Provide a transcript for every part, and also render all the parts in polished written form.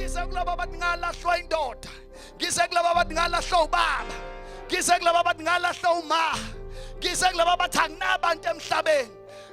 Ngise kulabo abathi ngalahlwa indoda. Ngise kulabo abathi ngalahlwa ubaba. Ngise kulabo abathi ngalahlwa uma. Ngise kulabo abathi anginabantu emhlabeni.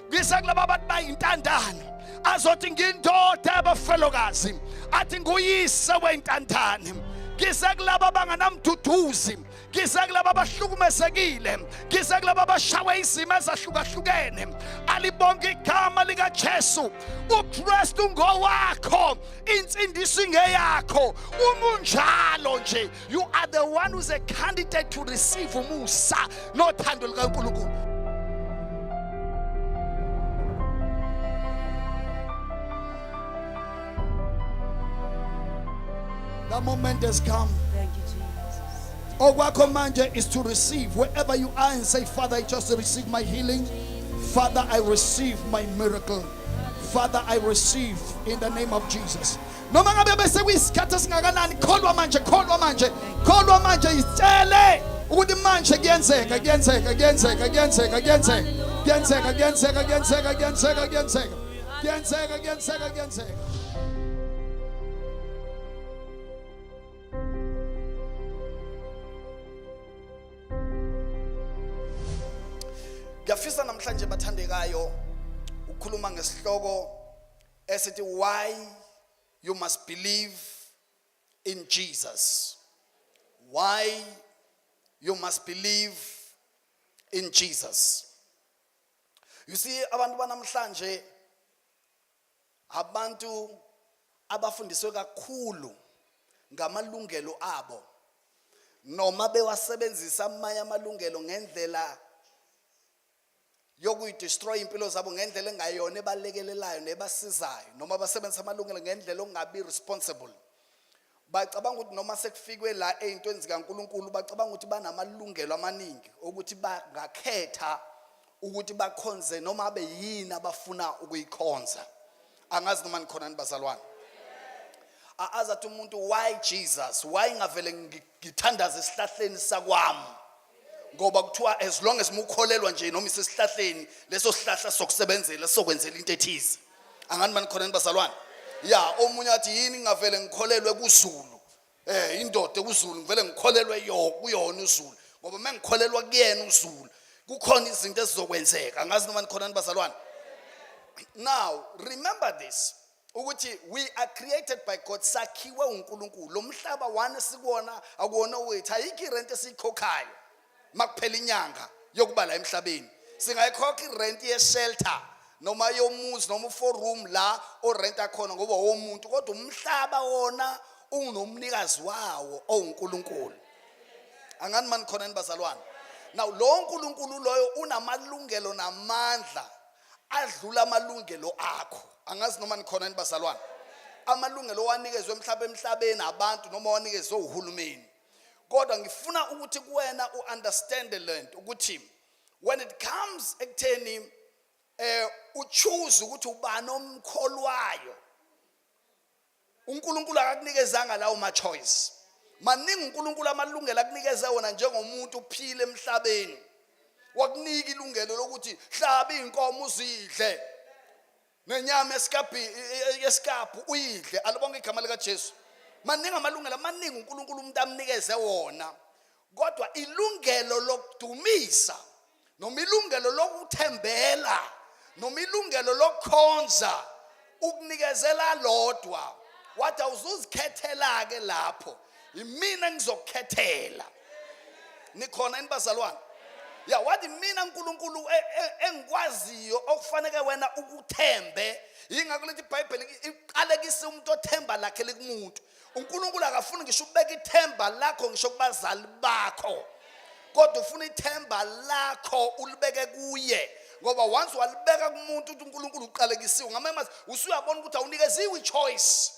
Ngise kulabo abathi bayintandane. Azothi ngindoda abafelokazi. Athi nguyise wentandane. Ngise kulabo abanganamduduzi. Ngise kulabo abahlukumesekile. Ngise kulabo abashawe izimo ezahlukahlukene. Alibonke igama lika Jesu. UKristu ngowakho, insindiso ingeyakho. Umunjalo nje, you are the one who's a candidate to receive umusa nothando likaNkulunkulu. The moment has come. Thank you, Jesus. Okwakho manje is to receive. Wherever you are and say, Father, I just receive my healing. Father, I receive my miracle. Father, I receive in the name of Jesus. Noma ngabe bese kuyisikhathi singakanani, kholwa manje, kholwa manje, kholwa manje, isitshele ukuthi manje kuyenzeka, kuyenzeka, kuyenzeka, kuyenzeka, kuyenzeka, kuyenzeka, kuyenzeka, kuyenzeka, kuyenzeka, kuyenzeka, kuyenzeka, kuyenzeka, kuyenzeka. Ngiyafisa namhlanje bathandekayo ukukhuluma ngesihloko esithi why you must believe in Jesus. Why you must believe in Jesus. You see, abantu banamhlanje abantu abafundiswe kakhulu ngamalungelo abo, noma bewasebenzisa amanye amalungelo ngendlela yokuyidestroy impilo zabo ngendlela engayona ebalekelelayo nebasizayo, noma basebenzisa amalungelo ngendlela ongabi responsible. Bacabanga ukuthi noma sekufikwe la ezintweni zikaNkulunkulu bacabanga ukuthi banamalungelo amaningi ukuthi bangakhetha ukuthi bakhonze noma abe yini abafuna ukuyikhonza. Angazi noma nikhona nibazalwane. Azathi umuntu, why Jesus? Why ngavele ngithandaza esihlahleni sakwami? Ngoba kuthiwa as long as mukholelwa nje noma isesihlahleni leso sihlahla sokusebenzela sokwenzela into ethize. Angani manikhona nibazalwane? Ya, omunye athi yini ngavele ngikholelwe kuZulu. Indoda kuZulu ngivele ngikholelwe kuyona uZulu. Ngoba mengikholelwa kuyena uZulu kukhona izinto ezizokwenzeka. Angazi noma nikhona nibazalwane? Now, remember this. Ukuthi we are created by God, sakhiwe uNkulunkulu. Lo mhlaba wane sikuona akuwona wethu, ayikho irent esikhokhayo. Makuphela inyanga yokuba la emhlabeni singayikhokha irent ye-shelter noma yomuzi noma u-4-room la orenta khona ngoba womuntu, kodwa umhlaba wona unomnikazi wawo owuNkulunkulu. Angani mani khona nibazalwane? Now lo nkulunkulu loyo unamalungelo namandla adlula amalungelo akho. Angazi noma nikhona nibazalwane? Amalungelo wanikezwe emhlabeni abantu noma wanikezwe uhulumeni. Kodwa ngifuna ukuthi kuwena u-understand the land ukuthi when it comes ekutheni uchoose ukuthi ubani omkholwayo, uNkulunkulu akakunikezanga lawo ma-choice. Maningi uNkulunkulu amalungelo akunikeze wona njengomuntu uphile emhlabeni. Wakunika ilungelo lokuthi hlaba inkomo uzidle nenyama yesikaphu uyidle. Alibonke igama lika Jesu. Maningi amalungelo amaningi uNkulunkulu umuntu amnikeze wona, kodwa ilungelo lokudumisa noma ilungelo lokuthembela noma ilungelo lokukhonza ukunikezela lodwa. Wathi awuzuzikhethela ke lapho, imina ngizokukhethela. Nikhona inibazalwane? Ya, wathi mina uNkulunkulu engikwaziyo okufanele wena ukuthembe. Yingakho lethi iBhayibheli iqalekise umuntu othemba lakhe likumuntu. uNkulunkulu akafuni ngisho ubeka ithemba lakho ngisho kubazali bakho, kodwa ufuna ithemba lakho ulibeke kuye. Ngoba once walibeka kumuntu uthi uNkulunkulu uqalekisiwe, ngamanye usuyabona ukuthi awunikeziwe ichoice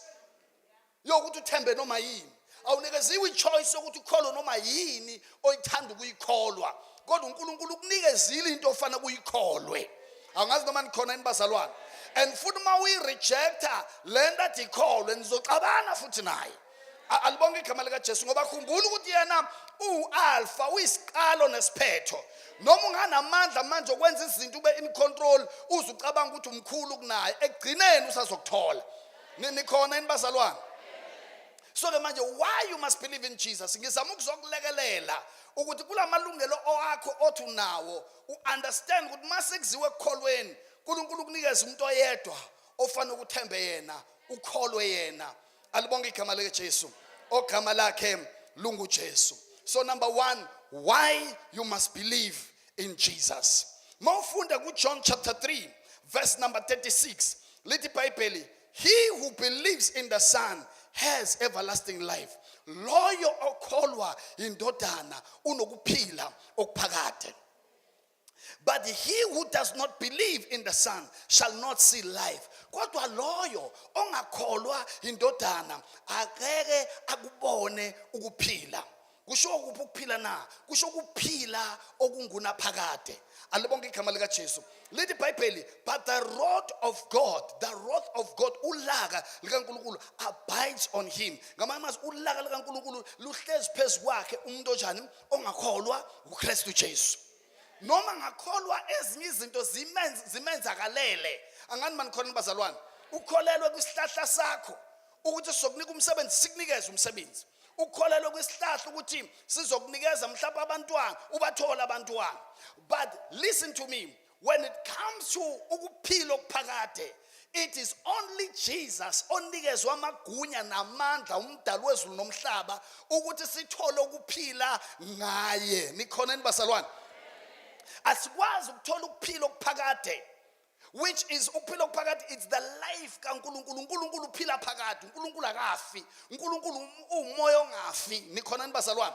yokuthi uthembe noma yini. Awunikeziwe ichoice yokuthi ukholwe noma yini oyithanda ukuyikholwa, kodwa uNkulunkulu ukunikezile into ofana kuyikholwe. Angazi noma nikhona inibazalwane? And futhi uma uyirejecta lento athi ikholwe nizoxabana futhi naye. Alibonke igama lika Jesu, ngoba khumbula ukuthi yena u-alpha, uyisiqalo nesiphetho. Noma unganamandla manje okwenza izinto ube in control, uzucabanga ukuthi umkhulu kunaye, ekugcineni usazokuthola. Nikhona inibazalwane? So ke manje why you must believe in Jesus? Ngizama ukuzokulekelela ukuthi kulamalungelo akho othi unawo understand ukuthi mase kuziwe ekukholweni uNkulunkulu kunikeza umuntu oyedwa ofana ukuthembe yena ukholwe yena. Alibonke igama like Jesu. Ogama lakhe lungu Jesu. So number 1, why you must believe in Jesus. Mawufunda ku John chapter 3 verse number 36. Lithi iBhayibheli, he who believes in the Son has everlasting life. Loyo okholwa indodana unokuphila okuphakade. But he who does not believe in the Son shall not see life. Kodwa loyo ongakholwa indodana akeke akubone ukuphila. Kusho ukuphila na, kusho ukuphila okungunaphakade. Alibonke igama lika Jesu. Lithi iBhayibheli, but the wrath of God, ulaga likaNkulunkulu abides on him. Ngamanye amazwi ulaga likaNkulunkulu luhlezi phezu kwakhe umuntu onjani ongakholwa uKristu Jesu. Noma ngakholwa ezinye izinto zimenzakalele. Angani manikhona bazalwane, ukholelwe kwisihlahla sakho ukuthi sizokunika umsebenzi sikunikeze umsebenzi. Ukholelwe kwisihlahla ukuthi sizokunikeza mhlawumbe abantwana ubathola abantwana. But listen to me, when it comes to ukuphila okuphakade, it is only Jesus onikezwe amagunya namandla umdali wezulu nomhlaba ukuthi sithole ukuphila ngaye. Nikhoneni bazalwane, asikwazi ukuthola ukuphila okuphakade, which is ukuphila okuphakade, it's the life kaNkulunkulu. uNkulunkulu uphila phakade, uNkulunkulu akafi, uNkulunkulu umoya ongafi. Nikhonani bazalwane,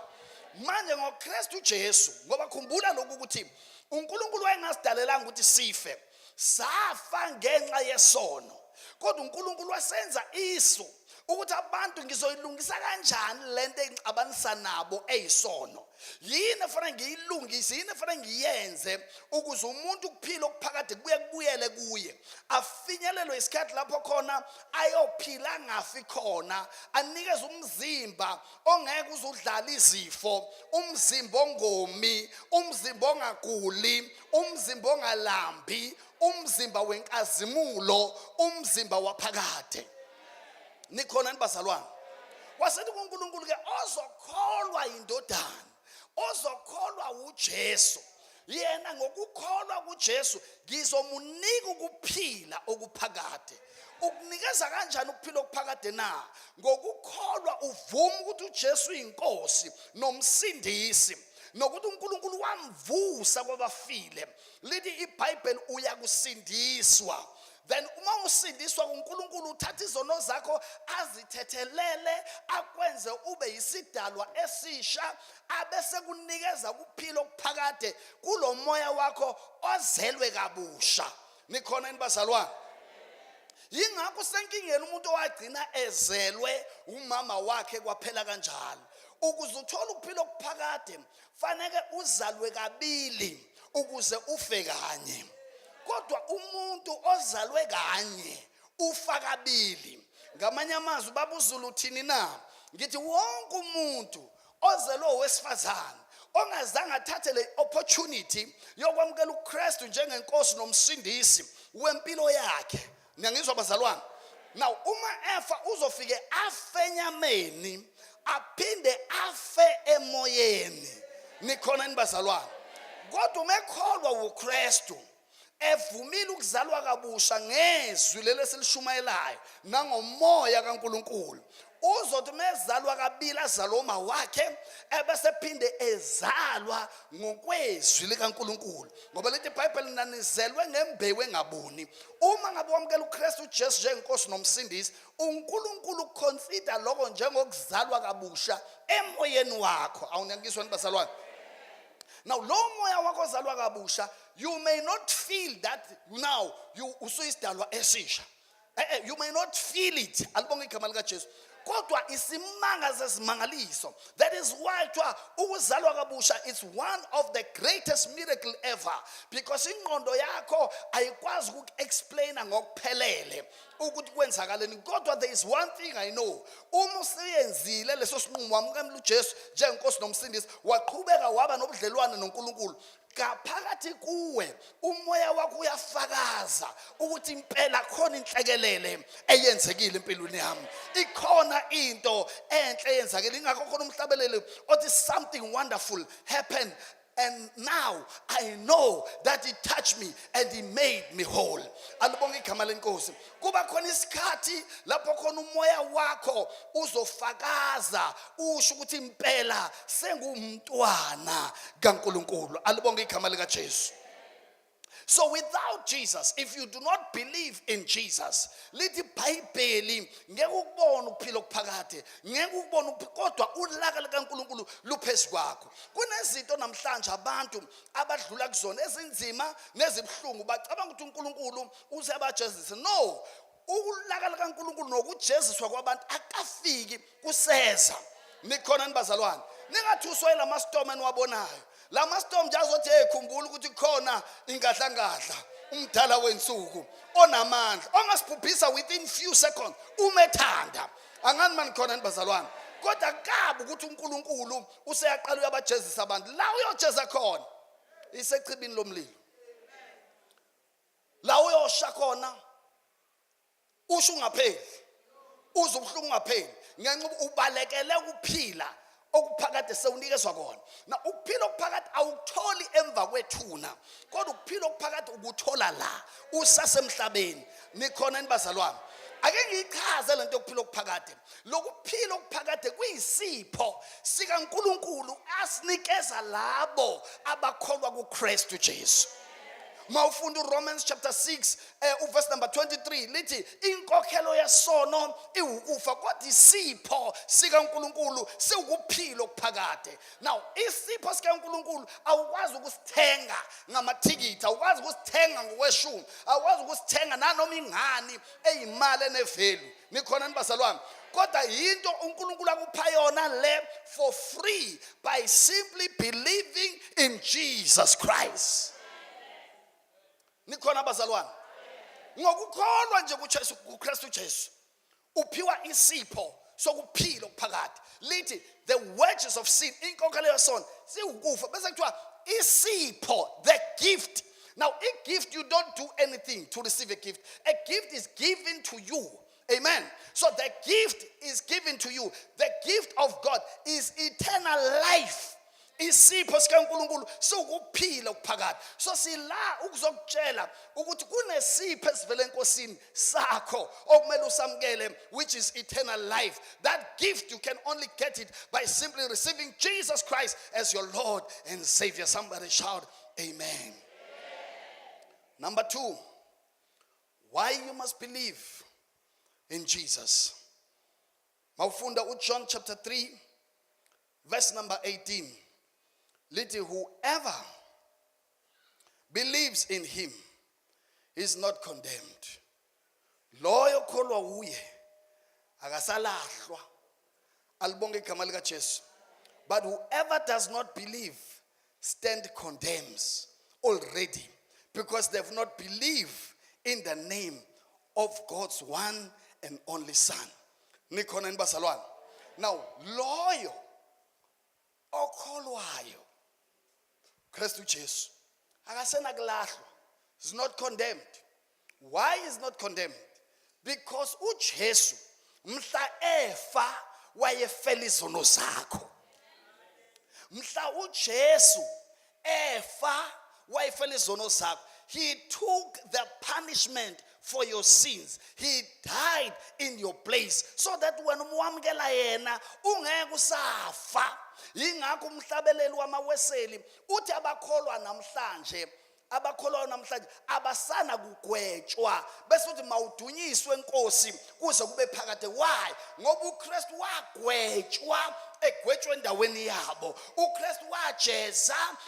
manje ngoKristu Jesu, ngoba khumbula lokhu ukuthi uNkulunkulu wayengasidalelanga ukuthi sife, safa ngenxa yesono, kodwa uNkulunkulu wasenza isu ukuthi abantu ngizoyilungisa kanjani lento engixabanisa nabo eyisono. Yini efanele ngiyilungise, yini efanele ngiyenze ukuze umuntu ukuphila okuphakade kubuyele kuye, afinyelelwe isikhathi lapho khona ayophila angafi khona, anikeze umzimba ongeke uzudlala izifo, umzimba ongomi, umzimba ongaguli, umzimba ongalambi, umzimba wenkazimulo, umzimba waphakade. Nikhonani bazalwane, wasethi kuNkulunkulu ke ozokholwa indodana, ozokholwa uJesu, yena ngokukholwa kuJesu ngizomunika ukuphila okuphakade. Ukunikeza kanjani ukuphila okuphakade na? Ngokukholwa uvuma ukuthi uJesu uyinkosi nomsindisi, nokuthi uNkulunkulu wamvusa kwabafile. Lithi iBhayibheli uyakusindiswa. Then uma usindiswa kuNkulunkulu uthatha izono zakho azithethelele akwenze ube yisidalwa esisha, abese kunikeza ukuphila okuphakade kulo moya wakho ozelwe kabusha. Nikhona yini bazalwane? Yingakho senkingeni umuntu owagcina ezelwe umama wakhe kwaphela kanjalo. Ukuze uthole ukuphila okuphakade fanele uzalwe kabili ukuze ufe kanye. Kodwa umuntu ozalwe kanye ufa kabili. Ngamanye amazwi baba uZulu uthini na? Ngithi wonke umuntu ozelwe owesifazane ongazange athathe le opportunity yokwamukela uKristu njengenkosi nomsindisi wempilo yakhe. Niyangizwa bazalwane? Now uma efa uzofike afe enyameni aphinde afe emoyeni. Nikhona yini bazalwane? Kodwa umekholwa uKristu evumile ukuzalwa kabusha ngezwi leleselishumayelayo nangomoya kaNkulunkulu, uzothi mezalwa kabili azalwa uma wakhe ebese phinde ezalwa ngokwezwi likaNkulunkulu. Ngoba lithi iBhayibheli nanizelwe ngembewu engabuni. Uma ngabe wamukela uKristu Jesu njengenkosi nomsindisi, uNkulunkulu uconsider lokho njengokuzalwa kabusha emoyeni wakho. Awunangizwa bazalwane? Now lo moya wakho ozalwa kabusha, you may not feel that now you usuyisidalwa esisha. You may not feel it. Alibonge igama lika Jesu. Kodwa isimanga zesimangaliso. That is why ukuzalwa kabusha is one of the greatest miracle ever, because ingqondo yakho ayikwazi ukuexplaina ngokuphelele ukuthi kwenzakaleni. Kodwa there is one thing I know, uma usiyenzile leso sinqumo wamukela uJesu njengenkosi nomsindisi, waqhubeka waba nobudlelwane noNkulunkulu, ngaphakathi kuwe umoya wakho uyafakaza ukuthi impela khona inhlekelele eyenzekile empilweni yami, ikhona into enhle eyenzakile. Ingakho khona umhlabeleli othi something wonderful happened, and now I know that he touched me and he made me whole. Alibonge igama lenkosi. Kuba khona isikhathi lapho khona umoya wakho uzofakaza usho ukuthi impela sengumntwana kaNkulunkulu. Alibonge igama lika Jesu. So without Jesus, if you do not believe in Jesus, lithi iBhayibheli ngeke ukubone ukuphila okuphakade, ngeke ukubone kodwa ulaka likaNkulunkulu luphezulu kwakho. Kunezinto namhlanje abantu abadlula kuzona ezinzima nezibhlungu, bacabanga ukuthi uNkulunkulu usebajezisa. No, ulaka likaNkulunkulu nokujeziswa kwabantu akafiki kuseza. Nikhona nibazalwane, ningathuswa yilama storm eniwabonayo. Lama storm nje azothi khumbula ukuthi khona ingadla umdala wensuku onamandla ongasibhubhisa within few seconds umethanda. Angani mani khona nibazalwane, kodwa kabi ukuthi uNkulunkulu useyaqala uyabajezisa abantu. La uyojeza khona isechibini lomlilo, la uyosha khona usho ungapheli, uze ubuhlungu ungapheli ngenxa ubalekele ukuphila okuphakade sewunikezwa kona. Na ukuphila okuphakade awukutholi emva kwethuna, kodwa ukuphila okuphakade ukuthola la usasemhlabeni. Nikhona nibazalwane, ake ngiyichaze lento yokuphila okuphakade. Lokuphila okuphakade kuyisipho sikaNkulunkulu asinikeza labo abakholwa kuKristu Jesu. Mawufunda uRomans chapter 6 verse number 23 lithi inkokhelo yesono iwukufa, kodwa isipho sikaNkulunkulu siwukuphila okuphakade. Now isipho sikaNkulunkulu awukwazi ukusithenga ngamathikithi, awukwazi ukusithenga ngokweshumi, awukwazi ukusithenga nanoma ingani eyimali enevelu. Nikhona nibazalwane, kodwa yinto uNkulunkulu akupha yona le for free by simply believing in Jesus Christ. Nikhona abazalwane, ngokukholwa nje kuKristu Jesu uphiwa isipho sokuphila okuphakade. Lithi the wages of sin, inkokhelo yesono siwukufa, bese kuthiwa isipho, the gift. Now a gift, you don't do anything to receive a gift. A gift is given to you. Amen. So the gift is given to you. The gift of God is eternal life. Isipho sikaNkulunkulu sokuphila okuphakade. So sila ukuzokutshela ukuthi kunesipho esivela enkosini sakho okumele usamkele, which is eternal life. That gift you can only get it by simply receiving Jesus Christ as your Lord and Savior. Somebody shout amen. Number 2, why you must believe in Jesus. Mawufunda uJohn chapter 3 verse number 18. Lithi whoever believes in him is not condemned. Loyo kholwa uye akasalahlwa. Alibonge igama lika Jesu. But whoever does not believe stand condemns already, because they have not believed in the name of God's one and only Son. Nikhona nibazalwane. Now loyo okholwayo Kristu Jesu akasena kulahlwa, is not condemned. Why is not condemned? Because uJesu mhla efa wayefela izono zakho. Mhla uJesu efa wayefela izono zakho. He took the punishment for your sins. He died in your place so that when umwamkela yena ungeke usafa. Yingakho umhlabeleli wamaweseli uthi abakholwa namhlanje abasana kugwetshwa bese uthi mawudunyiswe enkosi kuze kube phakade. Why? Ngoba uKristu wagwetshwa, egwetshwe endaweni yabo. uKristu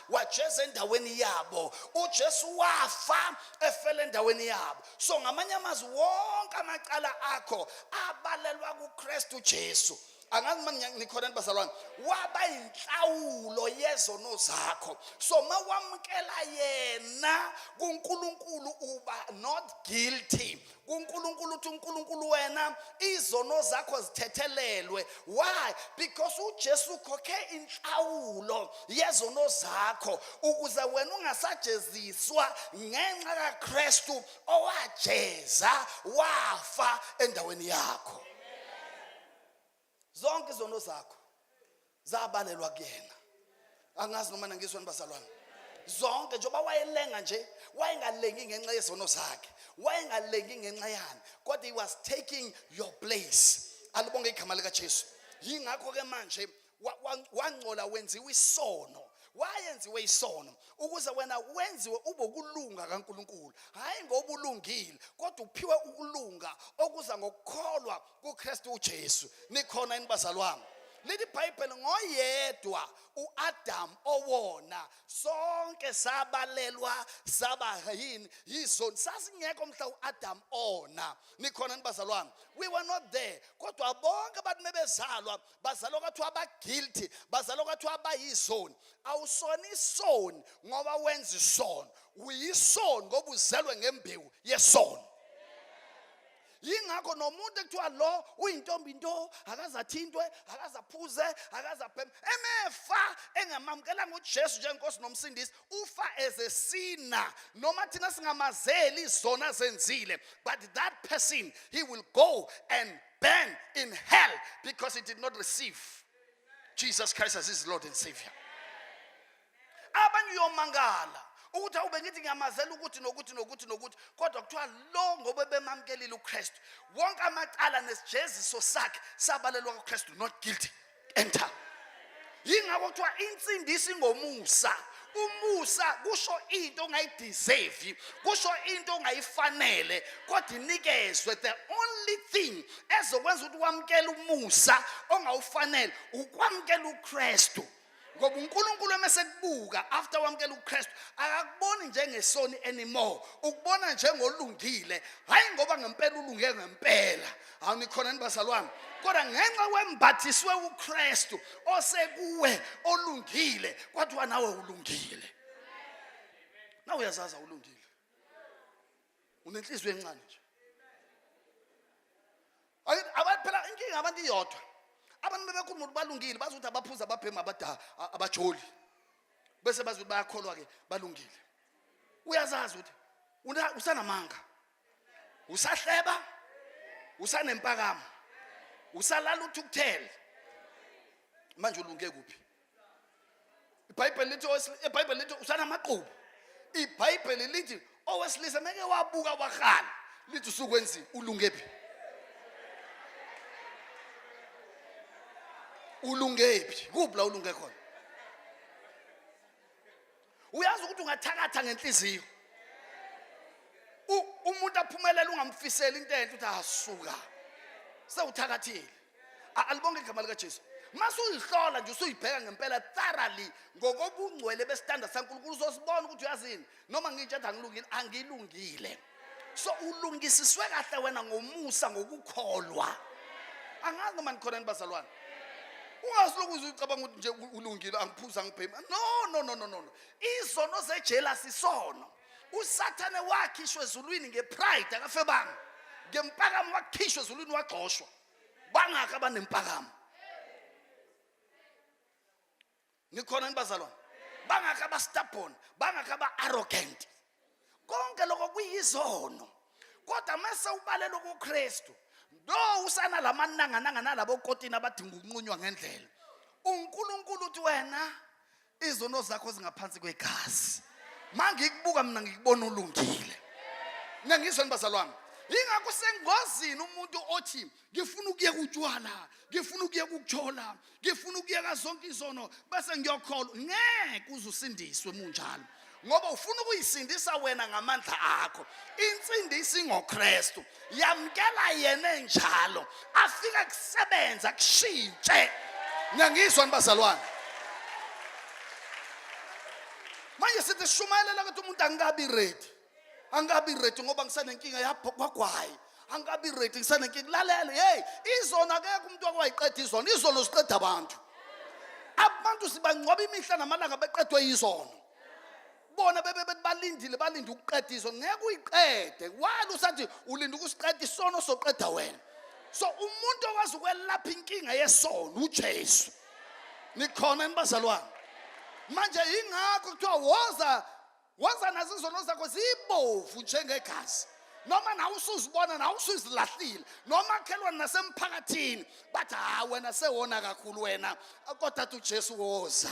wajeza endaweni yabo. uJesu wafa efela endaweni yabo. So ngamanye amazwi wonke amacala akho abalelwa kuKristu Jesu. Angazi manje nikhona nibazalwane, waba inhlawulo yezono zakho. So mawamkela yena kuNkulunkulu uba not guilty. kuNkulunkulu ukuthi uNkulunkulu wena izono zakho zithethelelwe. Why? Because uJesu ukhokhe inhlawulo yezono zakho ukuze wena ungasajeziswa ngenxa kaKristu owajeza wafa endaweni yakho. Zonke izono zakho zabalelwa kuyena. Angazi noma ngizweni bazalwane. Zonke njengoba wayelenga nje, wayengalengi ngenxa yezono zakhe, wayengalengi ngenxa yani, kodwa he was taking your place. Alibonge igama lika Jesu. Yingakho ke manje wangcola wenziwe isono. Wayenziwe isono ukuze wena wenziwe ube ukulunga kaNkulunkulu, hayi ngoba ulungile kodwa uphiwe ukulunga okuza ngokukholwa kuKristu uJesu. Nikhona yini bazalwane? Lithi iBhayibheli ngoyedwa uAdam owona sonke sabalelwa saba yini yizoni. Sasingekho mhla uAdam ona. Nikhona yini bazalwane? We were not there. Kodwa bonke abantu mebezalwa bazalwa kwathiwa aba guilty, bazalwa kwathiwa abayizoni. Awusona isoni ngoba wenza isono, uyisoni ngoba uzelwe ngembewu yesono. Yingakho nomuntu ekuthiwa lo uyintombi into akazathintwe, akazaphuze, akazabhema, emefa engamamkela ngoJesu njengenkosi nomsindisi, ufa as a sinner. Noma thina singamazeli izona zenzile, but that person, he will go and burn in hell because he did not receive Jesus Christ as his Lord and Savior. Abanye yomangala ukuthi awube ngithi ngiyamazela ukuthi nokuthi kodwa kuthiwa lo ngoba bemamkelile uKristu wonke amacala nesijeziso sakhe sabalelwa kuKristu, not guilty, enter. Yingakho kuthiwa insindisi ngomusa. Umusa kusho into ongayideserve, kusho into ongayifanele, kodwa inikezwe. The only thing ezokwenza ukuthi wamkele umusa ongawufanele ukwamkela uKristu. Ngoba uNkulunkulu emesekubuka after wamkela uKristu akakuboni njengesoni anymore, ukubona njengolungile, hayi ngoba ngempela ulunge ngempela. Awunikhona yini bazalwane? Kodwa ngenxa wembathiswe uKristu osekuwe olungile, kwathiwa nawe ulungile. Nawe uyazaza ulungile, unenhliziyo encane nje. Abantu phela inkinga abantu iyodwa. Abantu bebekhuluma ukuthi balungile bazi ukuthi abaphuza ababhema abajoli bese bazi ukuthi bayakholwa ke balungile. Uyazazi ukuthi usanamanga, usahleba, usanempakamo, usalala uthukuthele, manje ulunge kuphi? iBhayibheli lithi usanamaqhubu. iBhayibheli lithi owesilisa meke wabuka wakhala, lithi usukwenzi ulungephi? Ulungephi? Kuphi la ulunge khona? Uyazi ukuthi ungathakatha ngenhliziyo. Umuntu aphumelela ungamfisela into enhle uthi asuka. Sewuthakathile. Alibonge igama lika Jesu. Mase uyihlola nje usuyibheka ngempela thoroughly ngokobungcwele bestandard saNkulunkulu uzosibona ukuthi uyazini noma ngitshetha ngilungile angilungile. So ulungisiswe kahle wena ngomusa ngokukholwa. Angazi noma nikhona nibazalwane. Ungasiloku ucabanga ukuthi nje ulungile angiphuza ngibhema. No. Izono zejealousy sono. Usathane wakhishwe ezulwini ngepride akafebanga. Ngempakamo wakhishwe ezulwini wagxoshwa. Bangaka abanempakamo. Nikhona nibazalwane? Bangaka aba stubborn, bangaka aba arrogant. Konke lokho kuyizono. Kodwa mase ubalelo kuKristu, no usana lamananga nalabo kotini abadinga ukunqunywa ngendlela. uNkulunkulu uthi wena izono zakho zingaphansi kwegazi. Mangikubuka mina ngikubona ulungile. Ngiyangizwa nibazalwane. Yingakho sengozini umuntu othi ngifuna ukuyeka utshwala, ngifuna ukuyeka ukujola, ngifuna ukuyeka zonke izono bese ngiyokholwa. Ngeke uzusindiswe munjalo. Ngoba ufuna ukuyisindisa wena ngamandla akho. Insindisi ngoKristu. Yamkela yena enjalo. Afika kusebenza kushintshe. Ngiyangizwa nibazalwane. Manje sithi shumayelela ukuthi umuntu angikabi ready. Angabi ready ngoba ngisanenkinga yapho kwagwayi. Angabi ready ngisanenkinga. Lalela, hey, izono akekho umuntu okwayiqeda izono. Izono ziqeda abantu. Abantu sibangcwaba imihla namalanga beqedwe izono. bona bebethi balinde ukuqediswa ngeke uyiqede wala usathi ulinda ukusiqeda isono soqeda wena. So umuntu okwazi ukwelapha inkinga yesono uJesu. Nikhona enibazalwane. Manje ingakho kuthiwa woza nazo izono zakho zibovu njengegazi. Noma na usuzibona na usuzilahlile noma khelwana nasemphakathini bathi wena sewona kakhulu wena kodwa athi uJesu woza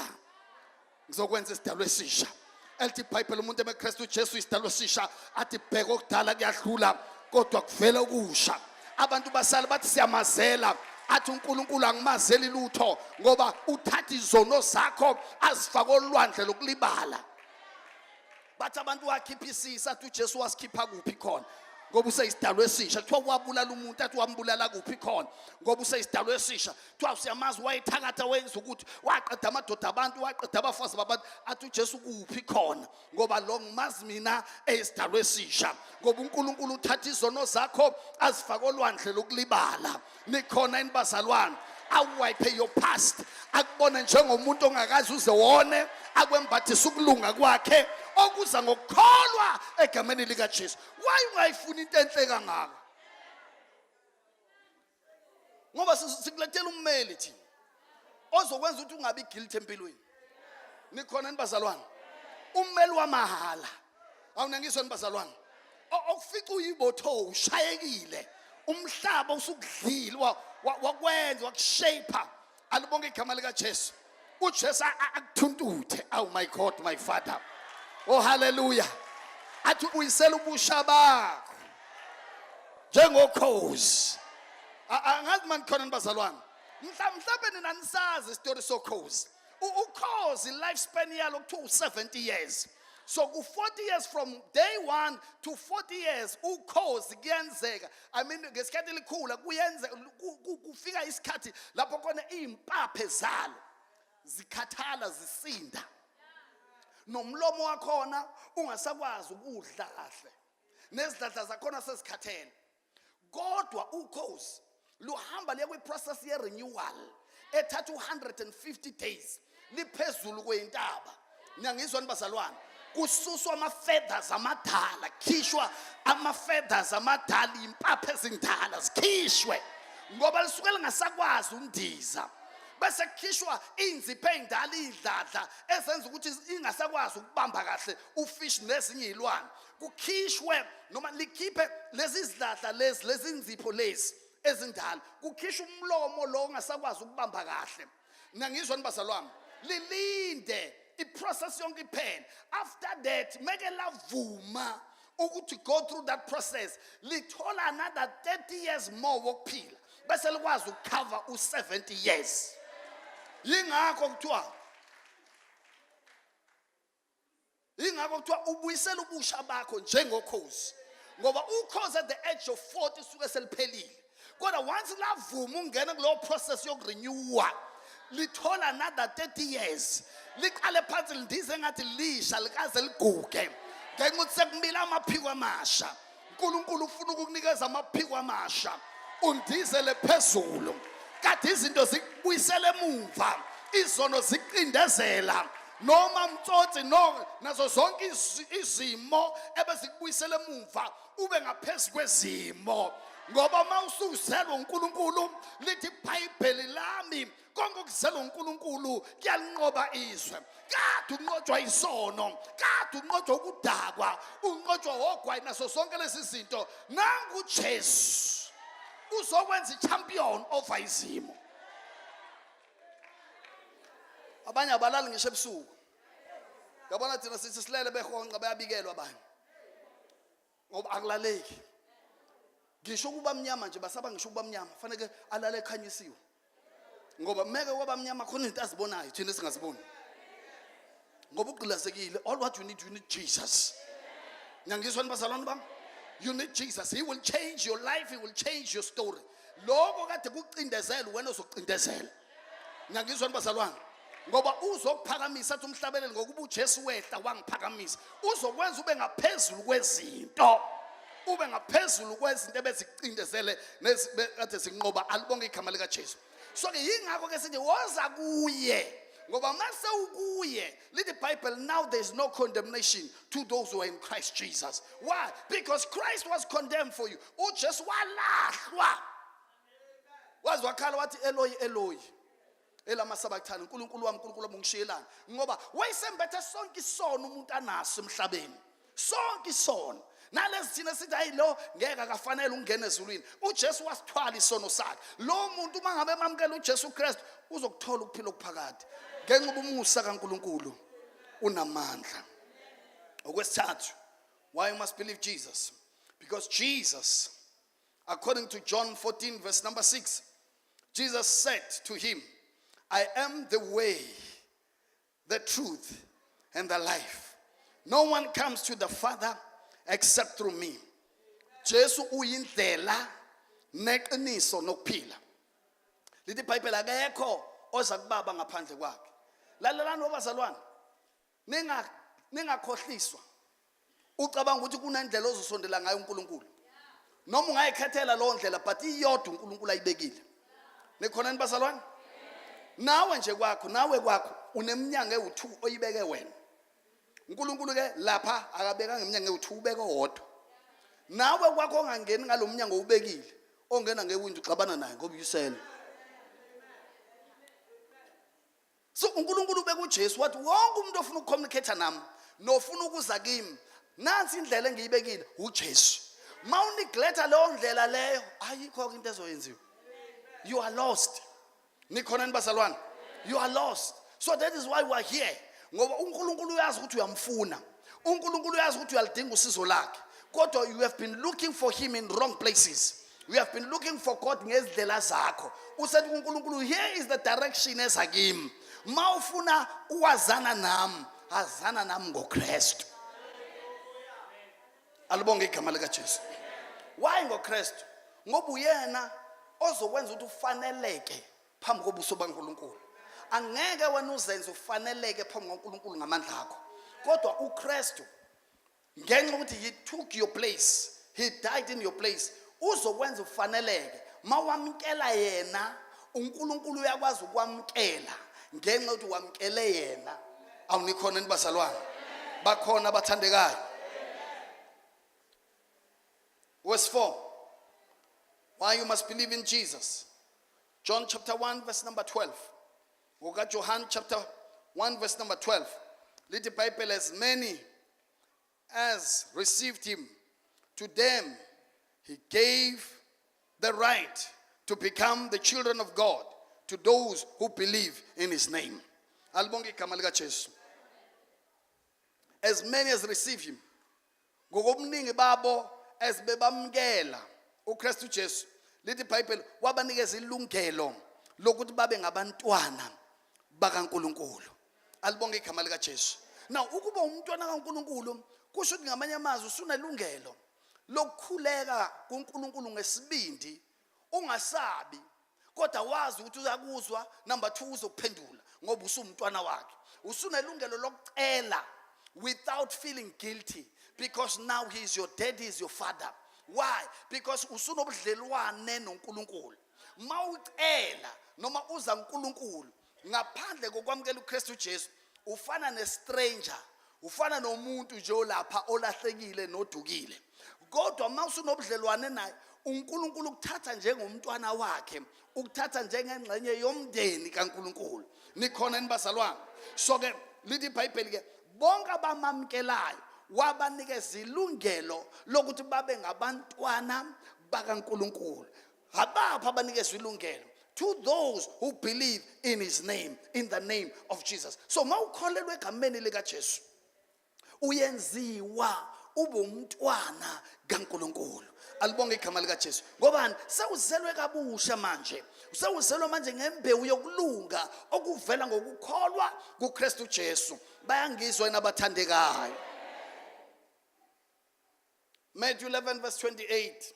ngizokwenza isidalwa esisha. Elithi iBhayibheli umuntu ebeKristu uJesu isidalwa esisha athi bheka okudala kuyadlula kodwa kuvela okusha. Abantu basala bathi siyamazela athi uNkulunkulu angimazeli lutho ngoba uthatha izono zakho azifaka olwandle lokulibala. Bathi abantu wakhipha isisa athi uJesu wasikhipha kuphi khona ngoba useyisidalwa esisha. Kuthiwa wabulala umuntu athi wambulala kuphi khona ngoba useyisidalwa esisha. Kuthiwa usiyamazi wayethakatha wenza ukuthi waqeda amadoda abantu waqeda abafazi babantu athi uJesu kuphi khona ngoba lo ngimazi mina eyisidalwa esisha ngoba uNkulunkulu uthatha izono zakho azifaka olwandle lokulibala. Nikhona enibazalwane. Awuwipe your past akubone njengomuntu ongakazi uze wone akwembathisa ukulunga kwakhe okuza ngokukholwa egameni likaJesu. Why ungayifuni into enhle kangaka? Ngoba sikulethela ummeli thina ozokwenza ukuthi ungabi guilty empilweni. Nikhona enibazalwane. Ummeli wamahala. Awunangizwe enibazalwane. Okufica uyibotho ushayekile. Umhlaba usukudlile wakwenza wakushape. Alibonke igama likaJesu. uJesu akuthuntuthe. Oh my God, my Father. Oh hallelujah. Athi uyisela ubusha bakho njengokhozi. Angazi manje khona nibazalwane. Mhlawumbe nina nisazi istory sokhozi. Ukhozi lifespan yalo kuthiwa 70 years. So 40 years from day 1 to 40 years ukhozi kuyenzeka. I mean ngesikhathi likhula kuyenzeka kufika isikhathi lapho khona impaphe zalo zikhathala zisinda. Nomlomo wakhona ungasakwazi ukudla kahle. Nezidladla zakhona sezikhathele. Kodwa ukhozi luhamba liye kwiprocess ye renewal ethatha 150 days liphezulu kwentaba. Ngiyangizwa nibazalwane. Kususwa ama-feathers amadala, khishwa ama-feathers amadala, impaphe ezindala zikhishwe ngoba lisuke lingasakwazi undiza. Bese kukhishwa inzipho ezindala idladla ezenza ukuthi ingasakwazi ukubamba kahle ufish nezinye izilwane. Kukhishwe noma likhiphe lezi izidladla lezi inzipho lezi ezindala. Kukhishwa umlomo lo ongasakwazi ukubamba kahle. Ngiyangizwa nibazalwane. Lilinde iprocess yonke iphela. After that meke lavuma ukuthi go through that process lithola another 30 years more wokuphila bese likwazi ukucover u70 years. Yingakho kuthiwa ubuyisela ubusha bakho njengokhozi ngoba ukhozi at the age of 40 suke seliphelile. Kodwa once lavuma ungena kulo process yokurenewa lithola another 30 years. Liqale phansi lindize ngathi lisha likaze liguge. Ngenxa ukuthi sekumila amaphiko amasha. uNkulunkulu ufuna ukukunikeza amaphiko amasha. Undizele phezulu. Kade izinto zikubuyisele emuva. Izono ziqindezela. Noma mtsotsi nazo zonke izimo ebezikubuyisele emuva ube ngaphezulu kwezimo. Ngoba mawusuzelwa uNkulunkulu lithi iBhayibheli lami konke okuzelwa uNkulunkulu kuyalinqoba izwe. Kade unqotshwa isono, kade unqotshwa ukudakwa, unqotshwa ogwayi naso zonke lezi zinto. Nangu uJesu uzokwenza ichampion over izimo. Abanye abalali ngisho ebusuku. Ngabona thina sithi silele behonqa bayabikelwa abanye. Ngoba akulaleki. Ngisho kuba mnyama nje basaba ngisho kuba mnyama fanele alale ekhanyisiwe. Ngoba meke kwaba mnyama khona izinto azibonayo thina singaziboni. Ngoba uqilazekile all what you need Jesus. Ngiyangizwa nibazalwane bami? You need Jesus. He will change your life, he will change your story. Lokho kade kucindezela wena uzoqindezela. Ngiyangizwa nibazalwane? Ngoba uzokuphakamisa athi umhlabeleli ngokuba uJesu wehla wangiphakamisa. Uzokwenza ube ngaphezulu kwezinto. Ube ngaphezulu kwezinto ebezicindezele nezikade zinqoba. Alibonke igama likaJesu. So ke yingakho ke sithi woza kuye Ngoba mase ukuye, lithi iBhayibheli, now there's no condemnation to those who are in Christ Jesus. Why? Because Christ was condemned for you. UJesu walahlwa. Wazi wakhala wathi Eloi Eloi. Elamasabakuthana uNkulunkulu wami uNkulunkulu wami ungishiyelani. Ngoba wayesembethe sonke isono umuntu anaso emhlabeni. Sonke isono. Nalezi thina sithi hayi lo ngeke akafanele ungene ezulwini. UJesu wasithwala isono sakhe. Lo muntu mangabe emamukela uJesu Kristu uzokuthola ukuphila okuphakade. Ngenxa ubumusa kaNkulunkulu unamandla. Okwesithathu, why you must believe Jesus? Because Jesus, according to John 14 verse number 6, Jesus said to him, I am the way, the truth, and the life. No one comes to the Father except through me. Jesu uyindlela neqiniso nokuphila. Lithi iBhayibheli akekho oza kubaba ngaphandle kwakhe. Lalelani obazalwane. Ningakhohliswa. Ucabanga ukuthi kunendlela ozosondela ngayo uNkulunkulu. Noma ungayikhethela lo ndlela but iyodwa uNkulunkulu ayibekile. Nikhona nibazalwane? Nawe nje kwakho, nawe kwakho unemnyango ewu2 oyibeke wena. uNkulunkulu ke lapha akabeka ngemnyango ewu2 ubeke owodwa. Nawe kwakho ongangeni ngalomnyango ubekile, ongena ngewindi uxabana naye ngoba uyisela. So uNkulunkulu ubeka uJesu wathi wonke umuntu ofuna ukucommunicate nami, nofuna ukuza kimi, nansi indlela engiyibekile uJesu. Mawunigletha leyo ndlela leyo, ayikho into ezoyenziwa. You are lost. Nikhona nibazalwane? You are lost. So that is why we are here. Ngoba uNkulunkulu uyazi ukuthi uyamfuna. uNkulunkulu uyazi ukuthi uyalidinga usizo lakhe. Kodwa you have been looking for him in wrong places. You have been looking for God ngezindlela zakho. Usethi uNkulunkulu, here is the direction ezakimi. Mawufuna uwazana nami, azana nami ngoKristu. Alibonge igama lika Jesu. Why ngoKristu? Ngoba uyena ozokwenza ukuthi ufaneleke phambi kobuso baNkulunkulu. Angeke wena uzenze ufaneleke phambi kaNkulunkulu ngamandla akho. Kodwa uKristu ngenxa ukuthi he took your place, he died in your place, uzokwenza ufaneleke. Mawamkela yena, uNkulunkulu uyakwazi ukwamkela ngenxa ukuthi wamkele yena. Awunikhona nibazalwane? Bakhona abathandekayo. Verse 4. Why you must believe in Jesus? John chapter 1 verse number 12. We got John chapter 1 verse number 12. Little Bible, as many as received him, to them he gave the right to become the children of God, to those who believe in his name. Albongi igama lika Jesu. As many as received him, ngokubuningi babo as bebamkela uKristu Jesu, lithi iBhayibheli wabanikeza ilungelo lokuthi babe ngabantwana bakaNkulunkulu. Alibonge igama lika Jesu. Now ukuba umntwana kaNkulunkulu kusho ukuthi ngamanye amazwi usunelungelo lokukhuleka kuNkulunkulu ngesibindi, ungasabi, kodwa wazi ukuthi uzakuzwa. Number 2, uzokuphendula ngoba usumntwana wakhe. Usunelungelo lokucela without feeling guilty, because now he is your daddy, he is your father. Why? Because usunobudlelwane noNkulunkulu. Mawucela noma uza kuNkulunkulu ngaphandle kokwamukela uKristu Jesu, ufana nestranger, ufana nomuntu nje olapha olahlekile nodukile. Kodwa mawusunobudlelwane naye, uNkulunkulu ukuthatha njengomntwana wakhe, ukuthatha njengengxenye yomndeni kaNkulunkulu. Nikhona nibazalwane? So ke lithi iBhayibheli ke bonke abamamkelayo wabanikeza ilungelo lokuthi babe ngabantwana bakaNkulunkulu. Abapha abanikeza ilungelo to those who believe in his name, in the name of Jesus. So mawukholelwe egameni lika Jesu, uyenziwa ube umntwana kaNkulunkulu. Alibonge igama lika Jesu. Ngobani? Sewuzelwe kabusha manje. Sewuzelwe manje ngembewu yokulunga okuvela ngokukholwa kuKristu Jesu. Bayangizwa nabathandekayo. Matthew 11 verse 28.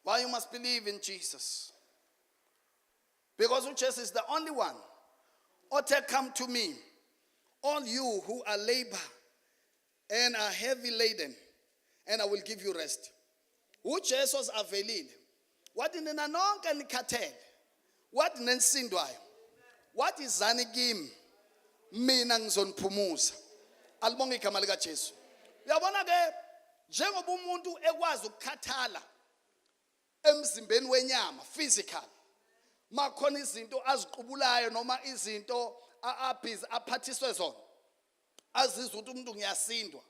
Why you must believe in Jesus? Because Jesus is the only one. Ote, come to me, all you who are labor and are heavy laden, and I will give you rest. UJesus avelile. Wathi nina nonke nikhathele. Wathi nensindwayo. wathi izani kimi mina ngizoniphumuza. Alibonge igama lika Jesu. Uyabona ke njengoba umuntu ekwazi ukukhathala emzimbeni wenyama physical, makhona izinto aziqubulayo noma izinto abhizi aphathiswe zona, azizwe ukuthi umuntu ngiyasindwa,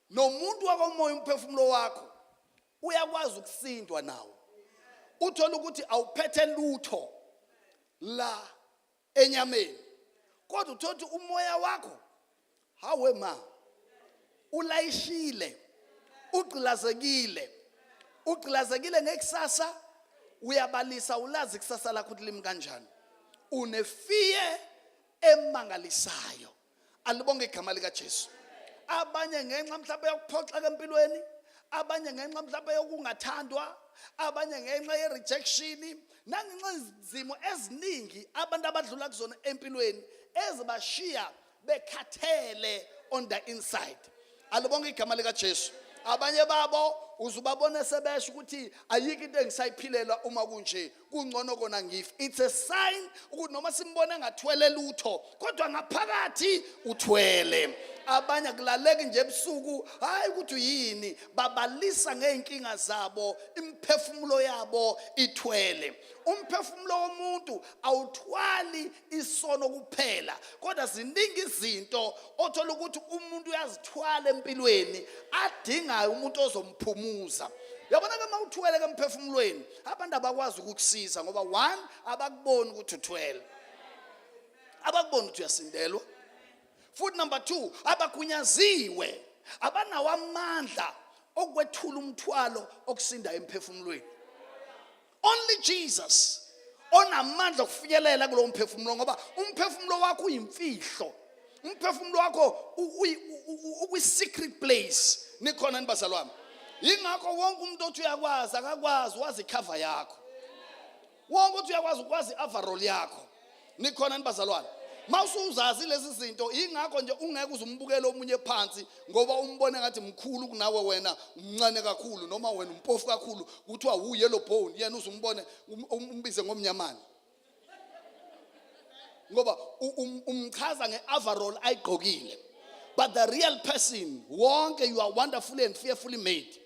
nomuntu wakomoya umphefumulo wakho uyakwazi ukusindwa nawo. Uthola ukuthi awuphethe lutho la enyameni, kodwa uthola ukuthi umoya wakho hawe ma ulayishile, ugqilazekile ngekusasa. Uyabalisa ulazi kusasa lakho ukuthi limi kanjani, unefiye emangalisayo. Alibonge igama lika Jesu. Abanye ngenxa mhlawumbe yokuphoxeka empilweni, abanye ngenxa mhlawumbe yokungathandwa, abanye ngenxa ye-rejection, nangenxa izimo eziningi abantu abadlula kuzona empilweni ezibashiya bekhathele on the inside. Alibonge igama lika Jesu. Abanye babo uzubabona sebesho ukuthi ayikho into engisayiphilela uma kunje, kungcono kona ngife. It's a sign ukuthi noma simbone ngathwele lutho kodwa ngaphakathi uthwele. Abanye kulaleki nje ebusuku hayi ukuthi yini, babalisa ngeenkinga zabo, imphefumulo yabo ithwele. Umphefumulo womuntu awuthwali isono kuphela, kodwa ziningi izinto othola ukuthi umuntu uyazithwala empilweni adingayo umuntu ozomphumuza. Uyabona ke mawuthwele ke emphefumulweni abantu abakwazi ukukusiza ngoba one, abakuboni ukuthi uthwele, abakuboni ukuthi uyasindelwa. Futhi number two, abagunyaziwe, abanawo amandla okwethula umthwalo okusinda emphefumulweni. Only Jesus onamandla okufinyelela kulo mphefumulo, ngoba umphefumulo wakho uyimfihlo, umphefumulo wakho uyi-secret place. Nikhona nibazalwane? Yingakho wonke umuntu othi uyakwazi akakwazi wazi icover yakho, wonke uthi uyakwazi ukwazi i-overall yakho. Nikhona nibazalwane? Mawusuzazi lezi zinto, yingakho nje ungeke uzumbukele omunye phansi ngoba umbone ngathi mkhulu kunawe, wena umncane kakhulu, noma wena umpofu kakhulu, kuthiwa u-yellow bone, yena uzumbone umbize ngomnyamani ngoba umchaza nge-overall ayigqokile. But the real person, wonke you are wonderfully and fearfully made.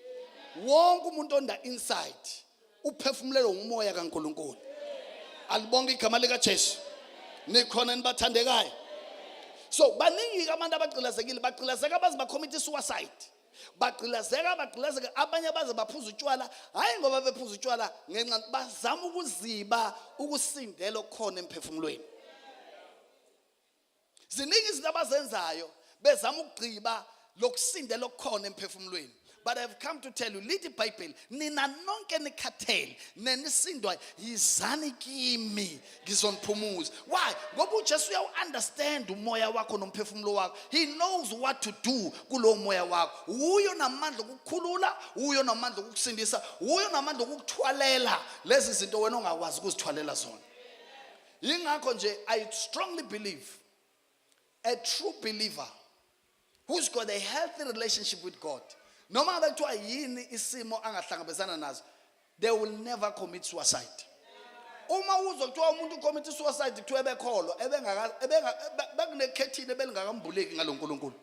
Wonke umuntu on the inside uphefumulelwe umoya kaNkulunkulu. Alibonge igama lika Jesu. Nikhona nibathandekayo? So baningi abantu abagqilazekile, bagqilazeka baze bacommit suicide, bagqilazeka abanye baze baphuza utshwala, hayi ngoba bephuza utshwala ngenxa bazama ukuziba ukusindela okukhona emphefumulweni. Ziningi izinto abazenzayo bezama ukugqiba lokusindela okukhona emphefumulweni. But I've come to tell you, lithi iBhayibheli, nina nonke nikhathele nenisindwa yizani kimi ngizoniphumuza. Why? Ngoba uJesu uyawu-understand umoya wakho nomphefumulo wakho. He knows what to do kulo moya wakho. Uyo namandla ukukhulula, uyo namandla ukukusindisa, uyo namandla ukukuthwalela lezi zinto wena ongakwazi ukuzithwalela zona. Yingakho nje I strongly believe a true believer who's got a healthy relationship with God, noma bekuthiwa yini isimo angahlangabezana nazo, they will never commit suicide. Uma uzokuthiwa umuntu commit suicide kuthiwa ebekholwa bekunekhethini belingakambuleki ngalo nkulunkulu,